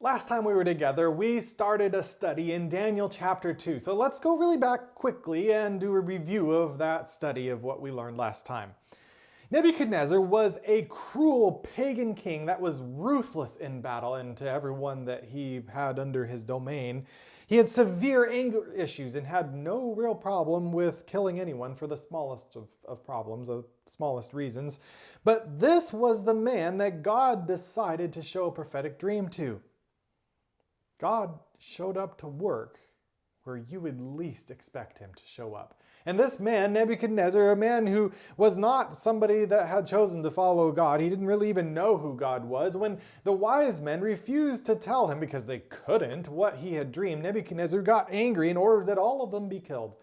Last time we were together, we started a study in Daniel chapter 2. So let's go really back quickly and do a review of that study of what we learned last time. Nebuchadnezzar was a cruel pagan king that was ruthless in battle, and to everyone that he had under his domain. He had severe anger issues and had no real problem with killing anyone for the smallest of problems, the smallest reasons. But this was the man that God decided to show a prophetic dream to. God showed up to work where you would least expect him to show up. And this man, Nebuchadnezzar, a man who was not somebody that had chosen to follow God, he didn't really even know who God was. When the wise men refused to tell him because they couldn't what he had dreamed, Nebuchadnezzar got angry and ordered that all of them be killed.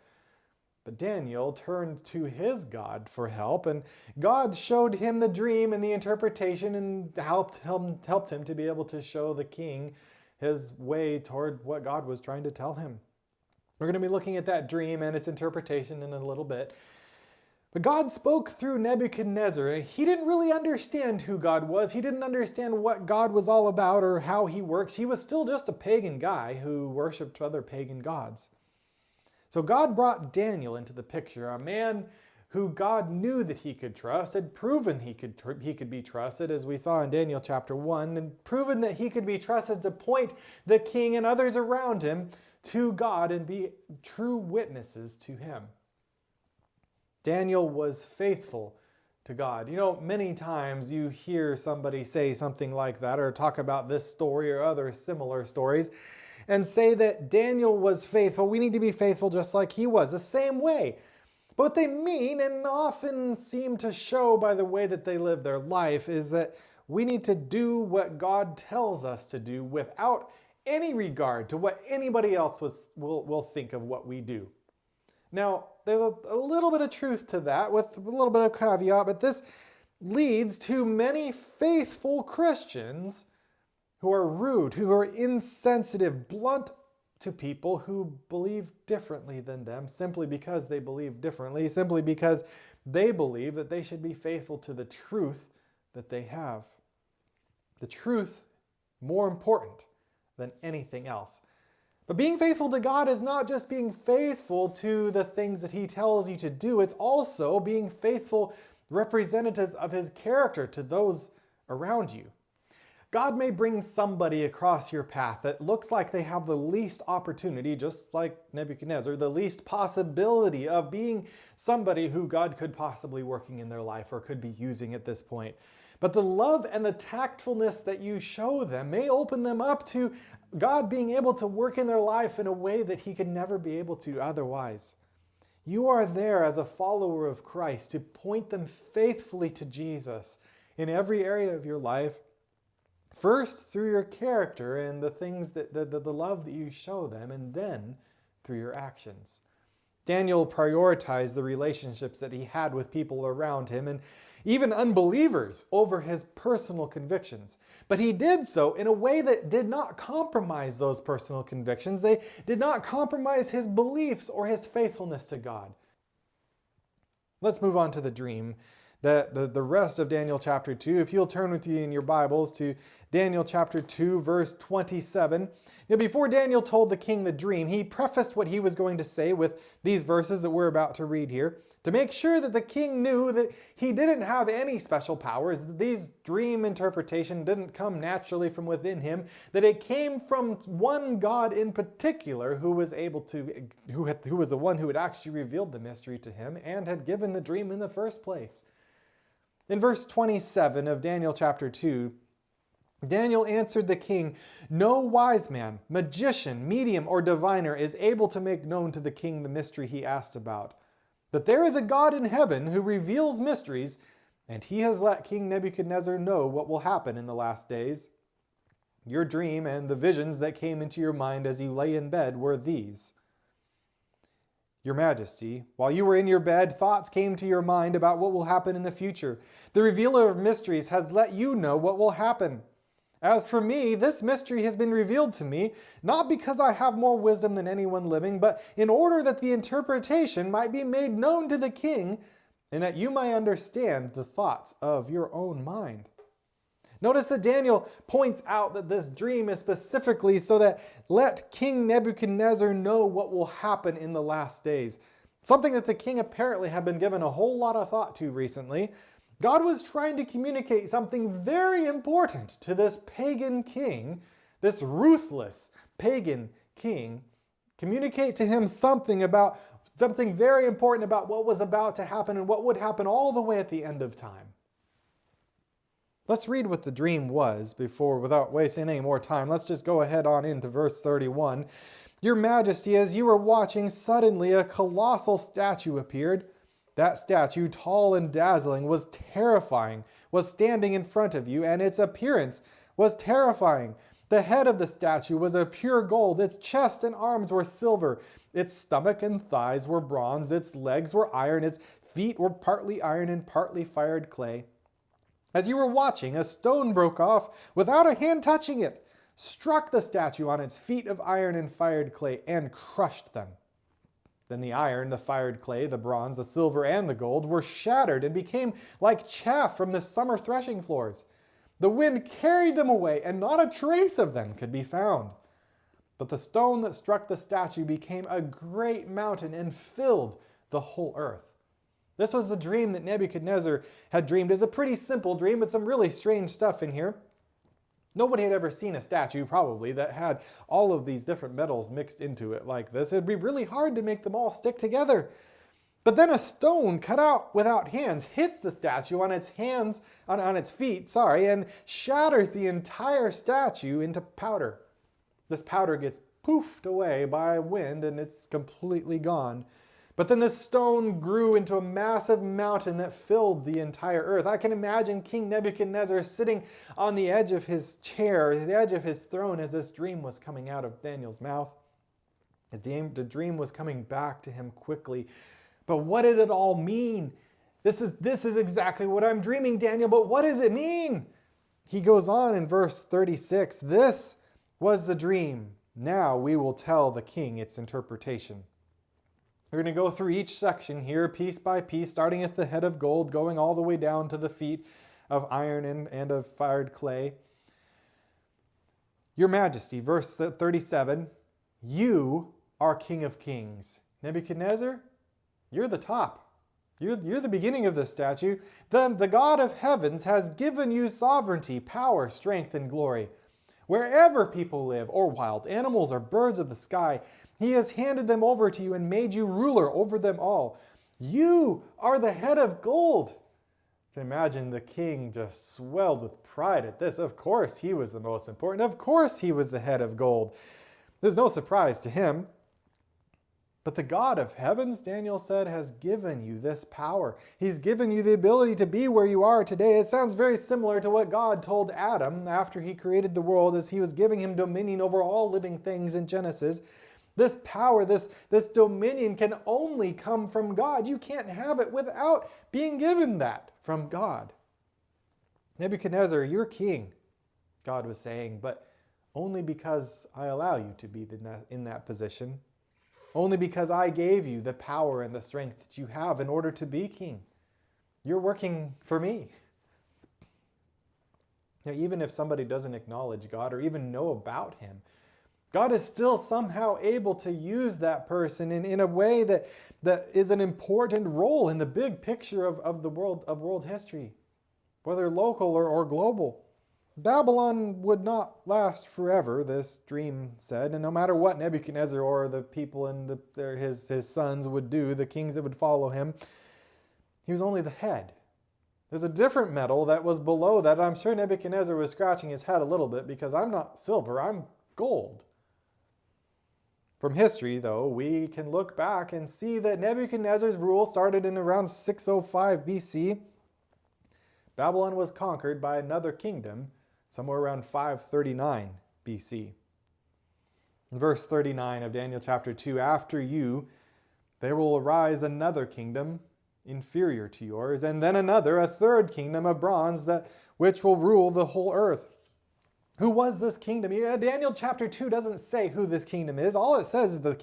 But Daniel turned to his God for help, and God showed him the dream and the interpretation and helped him to be able to show the king his way toward what God was trying to tell him. We're going to be looking at that dream and its interpretation in a little bit. But God spoke through Nebuchadnezzar. He didn't really understand who God was. He didn't understand what God was all about or how he works. He was still just a pagan guy who worshiped other pagan gods. So God brought Daniel into the picture, a man who God knew that he could trust, had proven he could be trusted, as we saw in Daniel chapter 1, and proven that he could be trusted to point the king and others around him to God and be true witnesses to him. Daniel was faithful to God. You know, many times you hear somebody say something like that or talk about this story or other similar stories and say that Daniel was faithful. We need to be faithful just like he was, the same way. But what they mean, and often seem to show by the way that they live their life, is that we need to do what God tells us to do without any regard to what anybody else will think of what we do. Now, there's a little bit of truth to that with a little bit of caveat, but this leads to many faithful Christians who are rude, who are insensitive, blunt to people who believe differently than them simply because they believe differently, simply because they believe that they should be faithful to the truth that they have. The truth more important than anything else. But being faithful to God is not just being faithful to the things that he tells you to do, it's also being faithful representatives of his character to those around you. God may bring somebody across your path that looks like they have the least opportunity, just like Nebuchadnezzar, the least possibility of being somebody who God could possibly working in their life or could be using at this point. But the love and the tactfulness that you show them may open them up to God being able to work in their life in a way that he could never be able to otherwise. You are there as a follower of Christ to point them faithfully to Jesus in every area of your life. First, through your character and the things that the love that you show them, and then through your actions. Daniel prioritized the relationships that he had with people around him and even unbelievers over his personal convictions. But he did so in a way that did not compromise those personal convictions. They did not compromise his beliefs or his faithfulness to God. Let's move on to the dream. The rest of Daniel chapter 2, if you'll turn with you in your Bibles to Daniel chapter 2, verse 27. Now, before Daniel told the king the dream, he prefaced what he was going to say with these verses that we're about to read here, to make sure that the king knew that he didn't have any special powers, that these dream interpretation didn't come naturally from within him, that it came from one God in particular who was who was the one who had actually revealed the mystery to him and had given the dream in the first place. In verse 27 of Daniel chapter 2, Daniel answered the king, "No wise man, magician, medium, or diviner is able to make known to the king the mystery he asked about. But there is a God in heaven who reveals mysteries, and he has let King Nebuchadnezzar know what will happen in the last days. Your dream and the visions that came into your mind as you lay in bed were these. Your Majesty, while you were in your bed, thoughts came to your mind about what will happen in the future. The revealer of mysteries has let you know what will happen. As for me, this mystery has been revealed to me, not because I have more wisdom than anyone living, but in order that the interpretation might be made known to the king, and that you might understand the thoughts of your own mind. Notice that Daniel points out that this dream is specifically so that let King Nebuchadnezzar know what will happen in the last days. Something that the king apparently had been given a whole lot of thought to recently. God was trying to communicate something very important to this pagan king, this ruthless pagan king. Communicate to him something very important about what was about to happen and what would happen all the way at the end of time. Let's read what the dream was without wasting any more time. Let's just go ahead on into verse 31. Your Majesty, as you were watching, suddenly a colossal statue appeared. That statue, tall and dazzling, was terrifying, was standing in front of you, and its appearance was terrifying. The head of the statue was of pure gold. Its chest and arms were silver. Its stomach and thighs were bronze. Its legs were iron. Its feet were partly iron and partly fired clay. As you were watching, a stone broke off without a hand touching it, struck the statue on its feet of iron and fired clay, and crushed them. Then the iron, the fired clay, the bronze, the silver, and the gold were shattered and became like chaff from the summer threshing floors. The wind carried them away, and not a trace of them could be found. But the stone that struck the statue became a great mountain and filled the whole earth. This was the dream that Nebuchadnezzar had dreamed. It's a pretty simple dream, but some really strange stuff in here. Nobody had ever seen a statue, probably, that had all of these different metals mixed into it like this. It'd be really hard to make them all stick together. But then a stone cut out without hands hits the statue on its feet, and shatters the entire statue into powder. This powder gets poofed away by wind and it's completely gone. But then this stone grew into a massive mountain that filled the entire earth. I can imagine King Nebuchadnezzar sitting on the edge of his chair, the edge of his throne, as this dream was coming out of Daniel's mouth. The dream was coming back to him quickly. But what did it all mean? This is exactly what I'm dreaming, Daniel, but what does it mean? He goes on in verse 36, this was the dream. Now we will tell the king its interpretation. We're going to go through each section here, piece by piece, starting at the head of gold, going all the way down to the feet of iron and of fired clay. Your Majesty, verse 37, you are King of Kings. Nebuchadnezzar, you're the top. You're the beginning of this statue. Then the God of heavens has given you sovereignty, power, strength, and glory. Wherever people live, or wild animals or birds of the sky, he has handed them over to you and made you ruler over them all. You are the head of gold. You can imagine the king just swelled with pride at this. Of course he was the most important. Of course he was the head of gold. There's no surprise to him. But the God of heavens, Daniel said, has given you this power. He's given you the ability to be where you are today. It sounds very similar to what God told Adam after he created the world as he was giving him dominion over all living things in Genesis. This power, this dominion can only come from God. You can't have it without being given that from God. Nebuchadnezzar, you're king, God was saying, but only because I allow you to be in that position. Only because I gave you the power and the strength that you have in order to be king. You're working for me. Now, even if somebody doesn't acknowledge God or even know about him, God is still somehow able to use that person in a way that is an important role in the big picture of world history, whether local or global. Babylon would not last forever, this dream said, and no matter what Nebuchadnezzar or the people and his sons would do, the kings that would follow him, he was only the head. There's a different metal that was below that. I'm sure Nebuchadnezzar was scratching his head a little bit because I'm not silver, I'm gold. From history, though, we can look back and see that Nebuchadnezzar's rule started in around 605 BC. Babylon was conquered by another kingdom somewhere around 539 BC. In verse 39 of Daniel chapter 2, after you, there will arise another kingdom inferior to yours, and then another, a third kingdom of bronze, which will rule the whole earth. Who was this kingdom? Daniel chapter 2 doesn't say who this kingdom is. All it says is the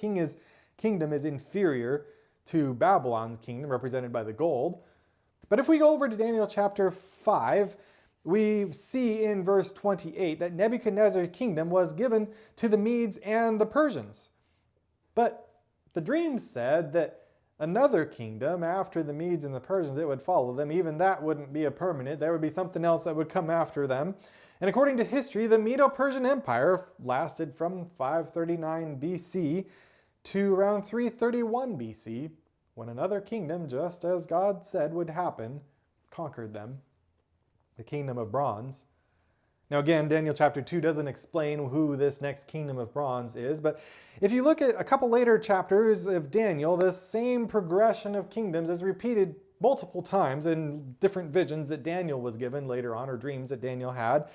kingdom is inferior to Babylon's kingdom, represented by the gold. But if we go over to Daniel chapter 5, we see in verse 28 that Nebuchadnezzar's kingdom was given to the Medes and the Persians. But the dream said that another kingdom after the Medes and the Persians, it would follow them. Even that wouldn't be a permanent. There would be something else that would come after them. And according to history, the Medo-Persian Empire lasted from 539 BC to around 331 BC, when another kingdom, just as God said would happen, conquered them, the kingdom of bronze. Now again, Daniel chapter 2 doesn't explain who this next kingdom of bronze is, but if you look at a couple later chapters of Daniel, this same progression of kingdoms is repeated multiple times in different visions that Daniel was given later on, or dreams that Daniel had,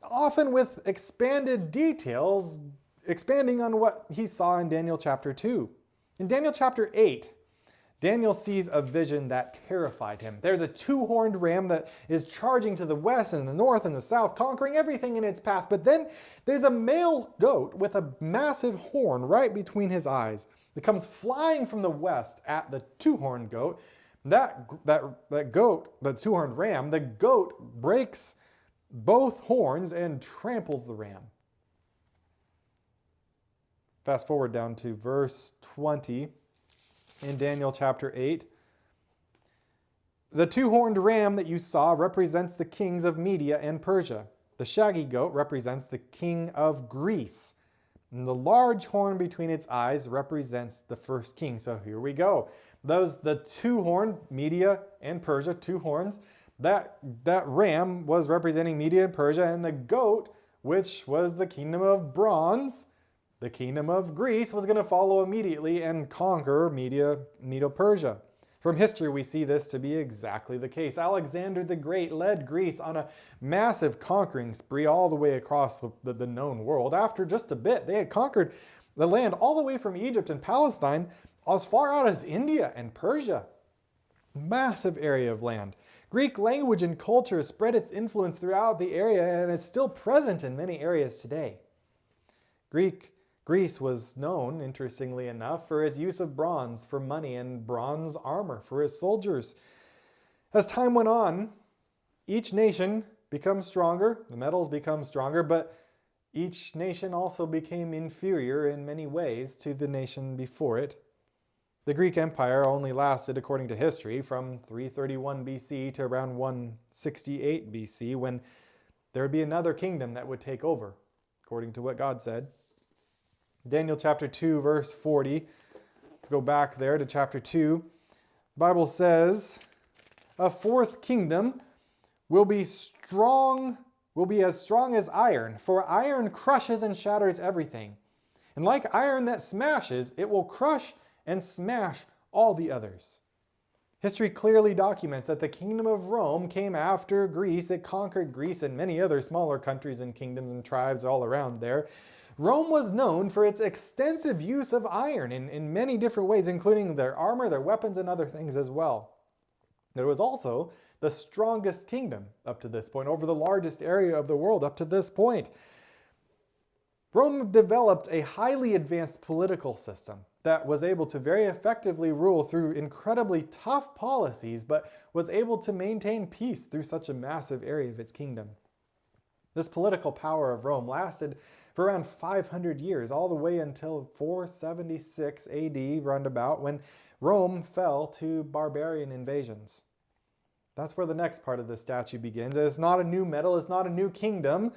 often with expanded details, expanding on what he saw in Daniel chapter 2. In Daniel chapter 8, Daniel sees a vision that terrified him. There's a two-horned ram that is charging to the west and the north and the south, conquering everything in its path. But then there's a male goat with a massive horn right between his eyes. It comes flying from the west at the two-horned goat. That goat, the two-horned ram, the goat breaks both horns and tramples the ram. Fast forward down to verse 20. In Daniel chapter 8, the two-horned ram that you saw represents the kings of Media and Persia. The shaggy goat represents the king of Greece. And the large horn between its eyes represents the first king. So here we go. The two-horned, Media and Persia, two horns, that ram was representing Media and Persia, and the goat, which was the kingdom of bronze, the kingdom of Greece, was going to follow immediately and conquer Medo-Persia. From history, we see this to be exactly the case. Alexander the Great led Greece on a massive conquering spree all the way across the known world. After just a bit, they had conquered the land all the way from Egypt and Palestine as far out as India and Persia. Massive area of land. Greek language and culture spread its influence throughout the area and is still present in many areas today. Greece was known, interestingly enough, for its use of bronze for money and bronze armor for its soldiers. As time went on, each nation becomes stronger, the metals become stronger, but each nation also became inferior in many ways to the nation before it. The Greek Empire only lasted, according to history, from 331 BC to around 168 BC, when there would be another kingdom that would take over, according to what God said. Daniel chapter 2, verse 40. Let's go back there to chapter 2. The Bible says, a fourth kingdom will be as strong as iron, for iron crushes and shatters everything. And like iron that smashes, it will crush and smash all the others. History clearly documents that the kingdom of Rome came after Greece. It conquered Greece and many other smaller countries and kingdoms and tribes all around there. Rome was known for its extensive use of iron in many different ways, including their armor, their weapons, and other things as well. There was also the strongest kingdom up to this point, over the largest area of the world up to this point. Rome developed a highly advanced political system that was able to very effectively rule through incredibly tough policies, but was able to maintain peace through such a massive area of its kingdom. This political power of Rome lasted for around 500 years, all the way until 476 AD, roundabout, when Rome fell to barbarian invasions. That's where the next part of the statue begins. It's not a new metal, it's not a new kingdom.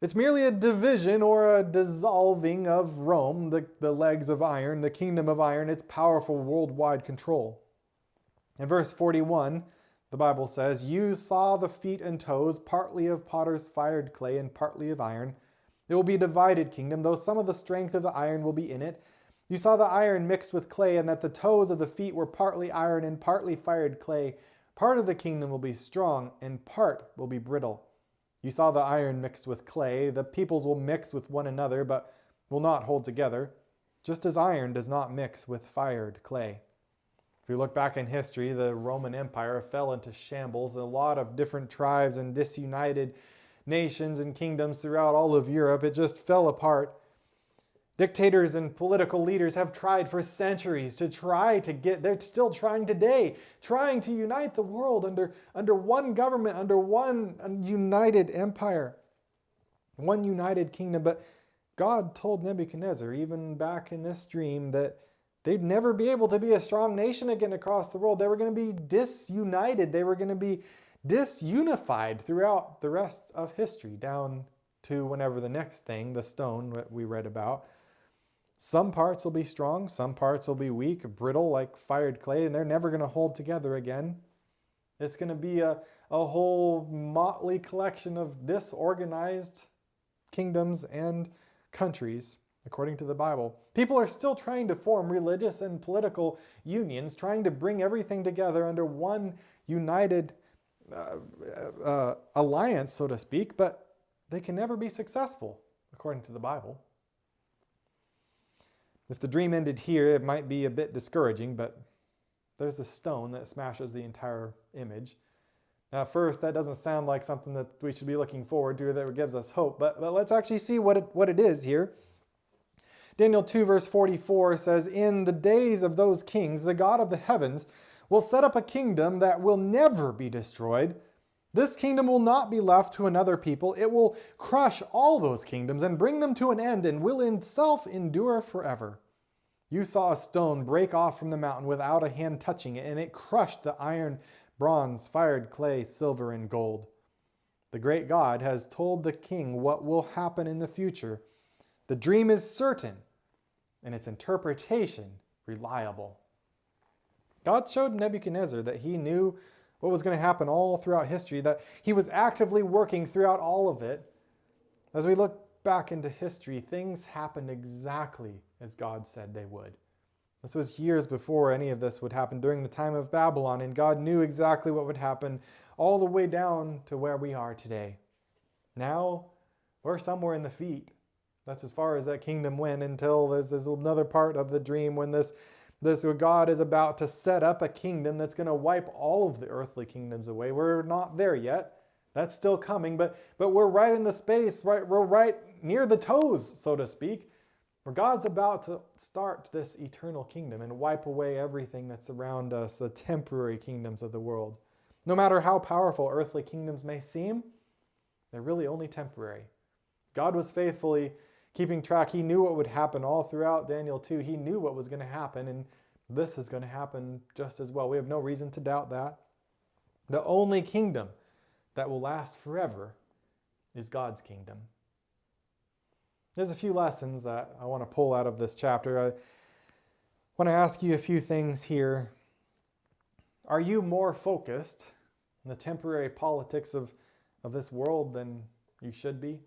It's merely a division or a dissolving of Rome, the legs of iron, the kingdom of iron, its powerful worldwide control. In verse 41, the Bible says, you saw the feet and toes, partly of potter's fired clay and partly of iron. It will be a divided kingdom, though some of the strength of the iron will be in it. You saw the iron mixed with clay, and that the toes of the feet were partly iron and partly fired clay. Part of the kingdom will be strong, and part will be brittle. You saw the iron mixed with clay. The peoples will mix with one another, but will not hold together, just as iron does not mix with fired clay. If we look back in history, the Roman Empire fell into shambles. A lot of different tribes and disunited nations and kingdoms throughout all of Europe. It just fell apart. Dictators and political leaders have tried for centuries they're still trying today, trying to unite the world under one government, under one united empire, one united kingdom. But God told Nebuchadnezzar, even back in this dream, that they'd never be able to be a strong nation again across the world. They were going to be disunited. They were going to be disunified throughout the rest of history, down to whenever the next thing, the stone that we read about. Some parts will be strong, some parts will be weak, brittle like fired clay, and they're never going to hold together again. It's going to be a whole motley collection of disorganized kingdoms and countries, according to the Bible. People are still trying to form religious and political unions, trying to bring everything together under one united alliance, so to speak, but they can never be successful, according to the Bible. If the dream ended here, it might be a bit discouraging, but there's a stone that smashes the entire image. Now, at first, that doesn't sound like something that we should be looking forward to, that gives us hope, but let's actually see what it is here. Daniel 2 verse 44 says, "In the days of those kings, the God of the heavens will set up a kingdom that will never be destroyed. This kingdom will not be left to another people. It will crush all those kingdoms and bring them to an end and will itself endure forever. You saw a stone break off from the mountain without a hand touching it, and it crushed the iron, bronze, fired clay, silver, and gold." The great God has told the king what will happen in the future. The dream is certain, and its interpretation reliable. God showed Nebuchadnezzar that he knew what was going to happen all throughout history, that he was actively working throughout all of it. As we look back into history, things happened exactly as God said they would. This was years before any of this would happen, during the time of Babylon, and God knew exactly what would happen all the way down to where we are today. Now, we're somewhere in the feet. That's as far as that kingdom went, until there's another part of the dream when this God is about to set up a kingdom that's going to wipe all of the earthly kingdoms away. We're not there yet. That's still coming, but we're right in the space, right? We're right near the toes, so to speak, where God's about to start this eternal kingdom and wipe away everything that's around us, the temporary kingdoms of the world. No matter how powerful earthly kingdoms may seem, they're really only temporary. God was faithfully keeping track. He knew what would happen all throughout Daniel 2. He knew what was going to happen, and this is going to happen just as well. We have no reason to doubt that. The only kingdom that will last forever is God's kingdom. There's a few lessons that I want to pull out of this chapter. I want to ask you a few things here. Are you more focused on the temporary politics of this world than you should be?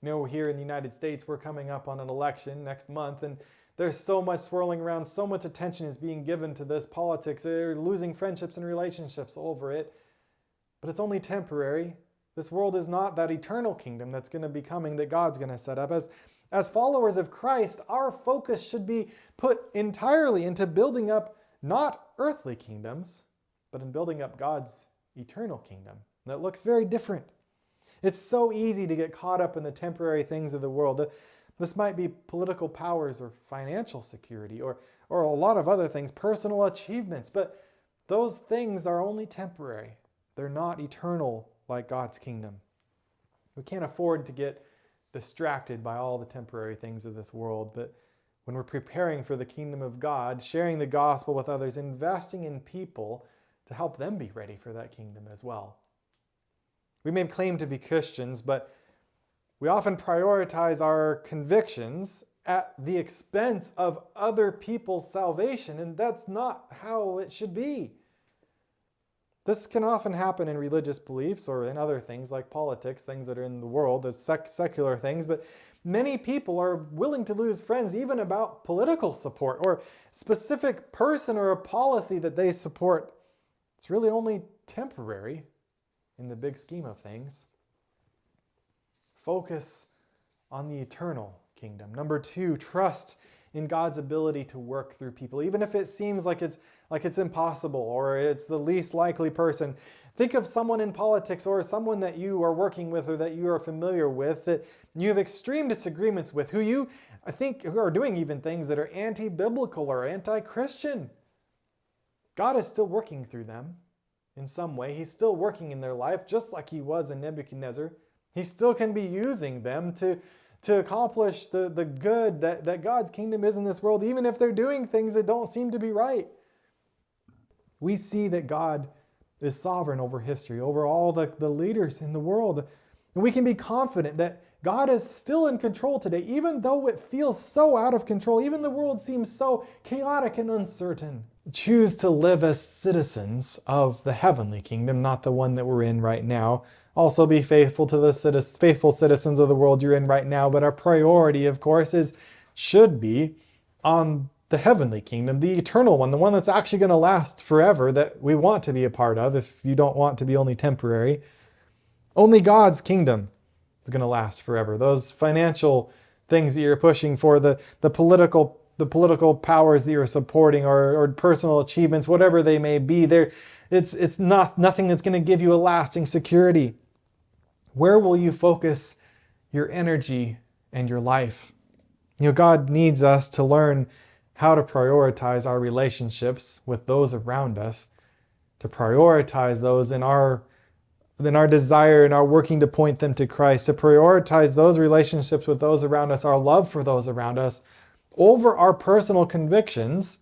You know, here in the United States, we're coming up on an election next month, and there's so much swirling around, so much attention is being given to this politics. They're losing friendships and relationships over it, but it's only temporary. This world is not that eternal kingdom that's going to be coming, that God's going to set up. As followers of Christ, our focus should be put entirely into building up not earthly kingdoms, but in building up God's eternal kingdom. That looks very different. It's so easy to get caught up in the temporary things of the world. This might be political powers or financial security or a lot of other things, personal achievements, but those things are only temporary. They're not eternal like God's kingdom. We can't afford to get distracted by all the temporary things of this world, but when we're preparing for the kingdom of God, sharing the gospel with others, investing in people to help them be ready for that kingdom as well. We may claim to be Christians, but we often prioritize our convictions at the expense of other people's salvation, and that's not how it should be. This can often happen in religious beliefs or in other things like politics, things that are in the world, the secular things, but many people are willing to lose friends even about political support or specific person or a policy that they support. It's really only temporary in the big scheme of things. Focus on the eternal kingdom. Number 2, trust in God's ability to work through people, even if it seems like it's impossible or it's the least likely person. Think of someone in politics or someone that you are working with or that you are familiar with that you have extreme disagreements with, who are doing even things that are anti-biblical or anti-Christian. God is still working through them in some way. He's still working in their life, just like he was in Nebuchadnezzar. He still can be using them to accomplish the good that God's kingdom is in this world, even if they're doing things that don't seem to be right. We see that God is sovereign over history, over all the leaders in the world. And we can be confident that God is still in control today, even though it feels so out of control, even the world seems so chaotic and uncertain. Choose to live as citizens of the heavenly kingdom, not the one that we're in right now. Also be faithful to the faithful citizens of the world you're in right now, but our priority, of course, should be on the heavenly kingdom, the eternal one, the one that's actually going to last forever, that we want to be a part of if you don't want to be only temporary. Only God's kingdom is going to last forever. Those financial things that you're pushing for, the political powers that you're supporting or personal achievements, whatever they may be, it's nothing that's going to give you a lasting security. Where will you focus your energy and your life? God needs us to learn how to prioritize our relationships with those around us, to prioritize those in our desire and our working to point them to Christ, to prioritize those relationships with those around us, our love for those around us, over our personal convictions,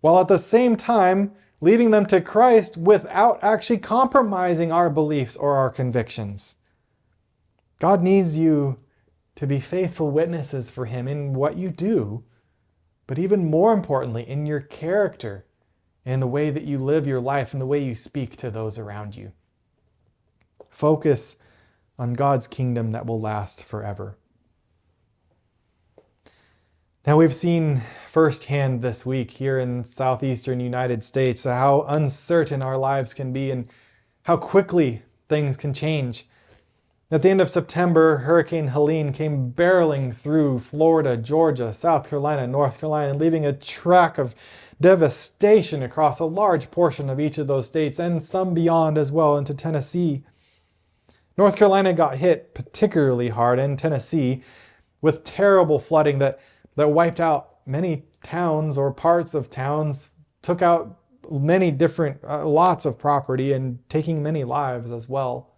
while at the same time leading them to Christ without actually compromising our beliefs or our convictions. God needs you to be faithful witnesses for Him in what you do, but even more importantly, in your character, in the way that you live your life, and the way you speak to those around you. Focus on God's kingdom that will last forever. Now, we've seen firsthand this week here in southeastern United States how uncertain our lives can be and how quickly things can change. At the end of September, Hurricane Helene came barreling through Florida, Georgia, South Carolina, North Carolina, leaving a track of devastation across a large portion of each of those states and some beyond as well into Tennessee. North Carolina got hit particularly hard, and Tennessee, with terrible flooding that wiped out many towns or parts of towns, took out many different lots of property and taking many lives as well.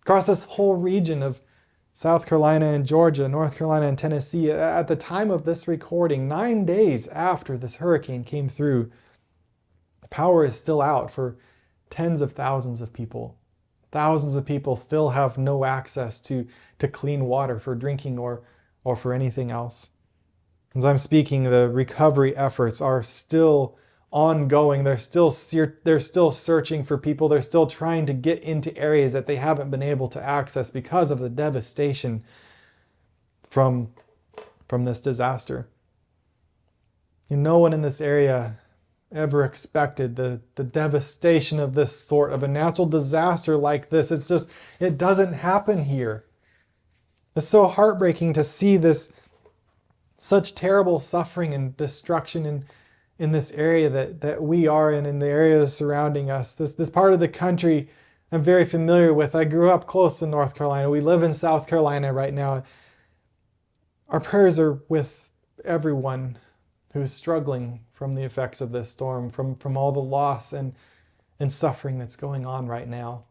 Across this whole region of South Carolina and Georgia, North Carolina and Tennessee, at the time of this recording, 9 days after this hurricane came through, power is still out for tens of thousands of people. Thousands of people still have no access to clean water for drinking or for anything else. As I'm speaking, the recovery efforts are still ongoing. They're still searching for people. They're still trying to get into areas that they haven't been able to access because of the devastation from this disaster. And no one in this area ever expected the devastation of this sort of a natural disaster like this. It doesn't happen here. It's so heartbreaking to see such terrible suffering and destruction in this area that we are in the areas surrounding us. This part of the country I'm very familiar with. I grew up close to North Carolina. We live in South Carolina right now. Our prayers are with everyone who's struggling from the effects of this storm, from all the loss and suffering that's going on right now.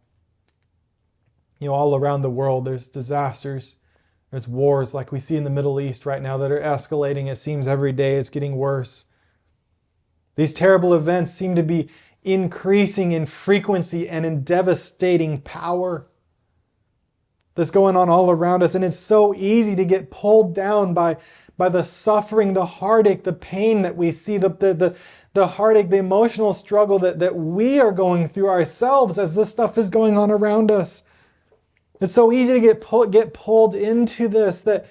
All around the world, there's disasters. There's wars like we see in the Middle East right now that are escalating. It seems every day it's getting worse. These terrible events seem to be increasing in frequency and in devastating power. That's going on all around us, and it's so easy to get pulled down by the suffering, the heartache, the pain that we see, the heartache, the emotional struggle that we are going through ourselves as this stuff is going on around us. It's so easy to get pulled into this that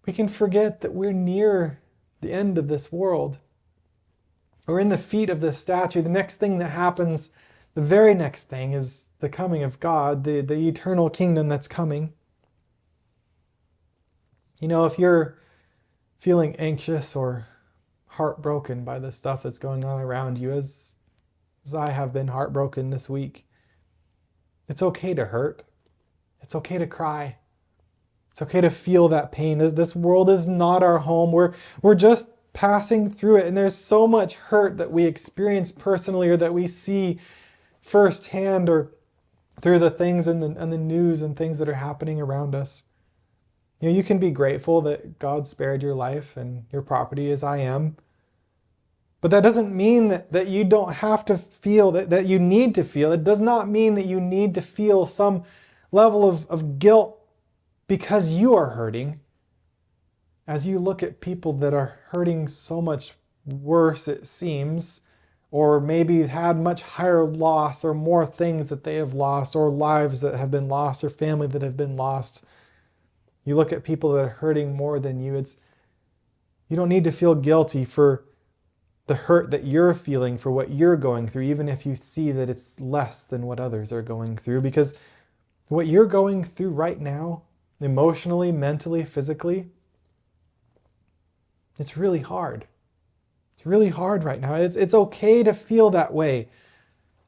we can forget that we're near the end of this world. We're in the feet of this statue. The next thing that happens, the very next thing, is the coming of God, the eternal kingdom that's coming. If you're feeling anxious or heartbroken by the stuff that's going on around you, as I have been heartbroken this week. It's okay to hurt. It's okay to cry. It's okay to feel that pain. This world is not our home. We're just passing through it. And there's so much hurt that we experience personally or that we see firsthand or through the things in the news and things that are happening around us. You can be grateful that God spared your life and your property, as I am. But that doesn't mean that you don't have to feel, that you need to feel. It does not mean that you need to feel some level of guilt because you are hurting. As you look at people that are hurting so much worse, it seems, or maybe had much higher loss or more things that they have lost, or lives that have been lost, or family that have been lost. You look at people that are hurting more than you. You don't need to feel guilty for the hurt that you're feeling, for what you're going through, even if you see that it's less than what others are going through. Because what you're going through right now, emotionally, mentally, physically, it's really hard. It's really hard right now. It's okay to feel that way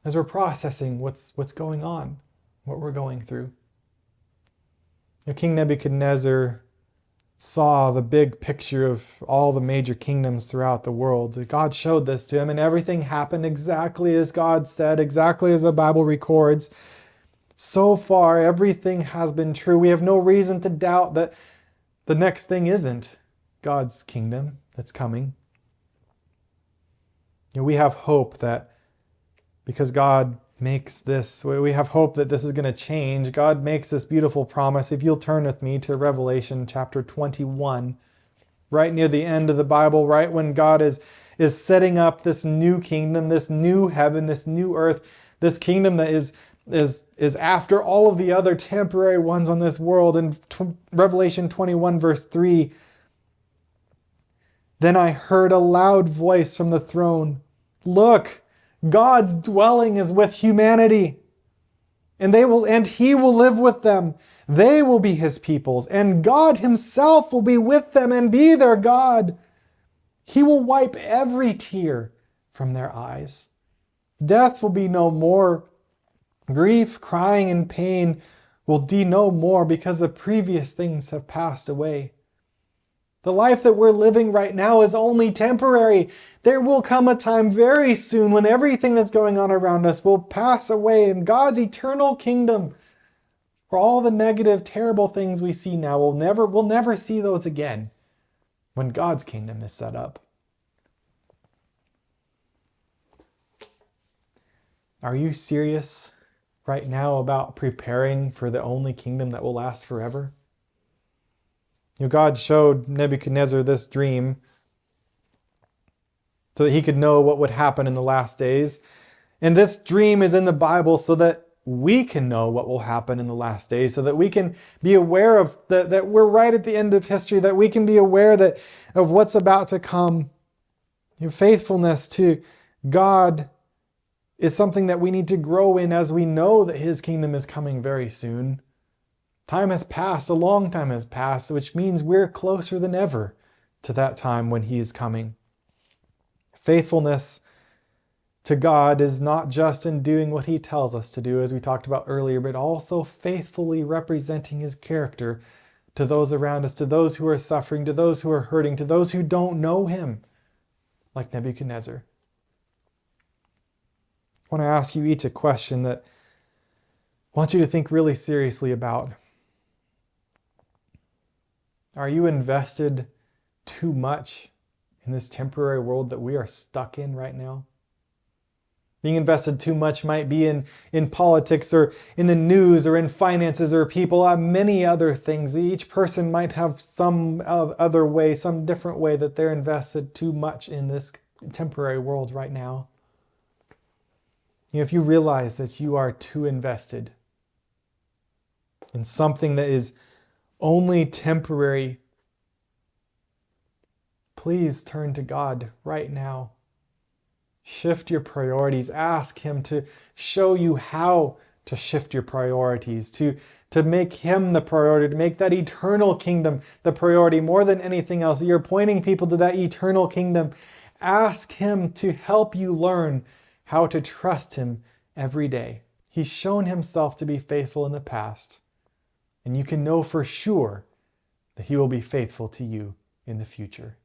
as we're processing what's going on, what we're going through. King Nebuchadnezzar saw the big picture of all the major kingdoms throughout the world. God showed this to him, and everything happened exactly as God said, exactly as the Bible records. So far, everything has been true. We have no reason to doubt that the next thing isn't God's kingdom that's coming. We have hope that because God makes this, we have hope that this is going to change. God makes this beautiful promise. If you'll turn with me to Revelation chapter 21, right near the end of the Bible, right when God is setting up this new kingdom, this new heaven, this new earth, this kingdom that is after all of the other temporary ones on this world. In Revelation 21 verse 3, then I heard a loud voice from the throne. Look, God's dwelling is with humanity, and he will live with them. They will be his peoples, and God himself will be with them and be their God. He will wipe every tear from their eyes. Death will be no more. Grief, crying, and pain will be no more, because the previous things have passed away. The life that we're living right now is only temporary. There will come a time very soon when everything that's going on around us will pass away, and God's eternal kingdom, where all the negative, terrible things we see now, we'll never see those again when God's kingdom is set up. Are you serious right now about preparing for the only kingdom that will last forever? God showed Nebuchadnezzar this dream so that he could know what would happen in the last days. And this dream is in the Bible so that we can know what will happen in the last days, so that we can be aware of that we're right at the end of history, that we can be aware of what's about to come. Your faithfulness to God is something that we need to grow in as we know that his kingdom is coming very soon. Time has passed, a long time has passed, which means we're closer than ever to that time when he is coming. Faithfulness to God is not just in doing what he tells us to do, as we talked about earlier, but also faithfully representing his character to those around us, to those who are suffering, to those who are hurting, to those who don't know him, like Nebuchadnezzar. I want to ask you each a question that I want you to think really seriously about. Are you invested too much in this temporary world that we are stuck in right now? Being invested too much might be in politics or in the news or in finances or people, many other things. Each person might have some other way, some different way that they're invested too much in this temporary world right now. If you realize that you are too invested in something that is only temporary, please turn to God right now. Shift your priorities. Ask him to show you how to shift your priorities, to make him the priority, to make that eternal kingdom the priority more than anything else. You're pointing people to that eternal kingdom. Ask him to help you learn how to trust him every day. He's shown himself to be faithful in the past, and you can know for sure that he will be faithful to you in the future.